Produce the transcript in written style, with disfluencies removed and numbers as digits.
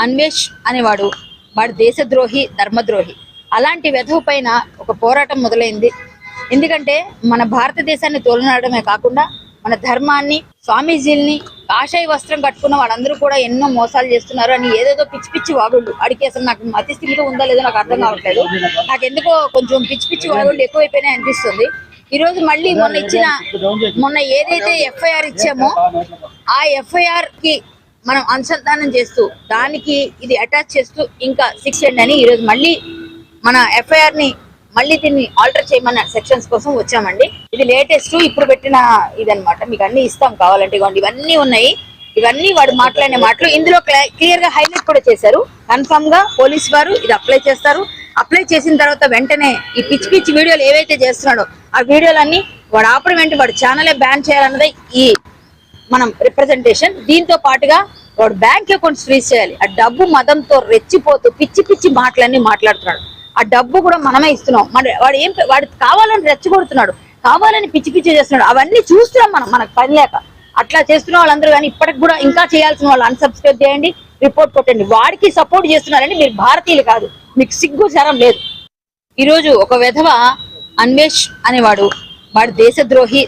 అన్వేష్ అనేవాడు వాడు దేశద్రోహి, ధర్మద్రోహి. అలాంటి వెధవ పైన ఒక పోరాటం మొదలైంది. ఎందుకంటే మన భారతదేశాన్ని తోలనాడమే కాకుండా మన ధర్మాన్ని, స్వామీజీల్ని, కాషాయ వస్త్రం కట్టుకున్న వాళ్ళందరూ కూడా ఎన్నో మోసాలు చేస్తున్నారు అని ఏదేదో పిచ్చి పిచ్చి వాగుళ్ళు. అడిగి అసలు నాకు మతి స్థిమిత ఉందా లేదో నాకు అర్థం కావట్లేదు. నాకు ఎందుకో కొంచెం పిచ్చి పిచ్చి వాగుళ్ళు ఎక్కువైపోయినాయి అనిపిస్తుంది. ఈ రోజు మళ్ళీ మొన్న ఏదైతే ఎఫ్ఐఆర్ ఇచ్చామో ఆ ఎఫ్ఐఆర్ కి మనం అనుసంధానం చేస్తూ దానికి ఇది అటాచ్ చేస్తూ ఇంకా 6 అని ఈరోజు మళ్ళీ మన ఎఫ్ఐఆర్ ని మళ్ళీ దీన్ని ఆల్టర్ చేయమన్న సెక్షన్స్ కోసం వచ్చామండి. ఇది లేటెస్ట్ ఇప్పుడు పెట్టిన ఇదనమాట. మీకు అన్ని ఇస్తాం కావాలంటే. ఇవన్నీ ఉన్నాయి. ఇవన్నీ వాడు మాట్లాడిన మాటలు ఇందులో క్లియర్ గా హైలైట్ కూడా చేశారు. కన్ఫర్మ్ గా పోలీస్ వారు ఇది అప్లై చేస్తారు. అప్లై చేసిన తర్వాత వెంటనే ఈ పిచ్చి పిచ్చి వీడియోలు ఏవైతే చేస్తున్నాడో ఆ వీడియోలన్నీ వాడు ఆపడం వెంటనే వాడు ఛానలే బ్యాన్ చేయాలన్నదే ఈ మనం రిప్రజెంటేషన్. దీంతో పాటుగా వాడు బ్యాంక్ అకౌంట్స్ ఫ్రీజ్ చేయాలి. ఆ డబ్బు మదంతో రెచ్చిపోతూ పిచ్చి పిచ్చి మాటలన్నీ మాట్లాడుతున్నాడు. ఆ డబ్బు కూడా మనమే ఇస్తున్నాం. వాడు కావాలని రెచ్చగొడుతున్నాడు, కావాలని పిచ్చి పిచ్చి చేస్తున్నాడు. అవన్నీ చూస్తున్నాం మనకు పని లేక. అట్లా చేస్తున్న వాళ్ళందరూ కానీ ఇప్పటికి కూడా ఇంకా చేయాల్సిన వాళ్ళు అన్సబ్స్క్రైబ్ చేయండి, రిపోర్ట్ కొట్టండి. వాడికి సపోర్ట్ చేస్తున్నారని మీరు భారతీయులు కాదు, మీకు సిగ్గు శరం లేదు. ఈరోజు ఒక వెధవ అన్వేష్ అనేవాడు వాడు దేశద్రోహి,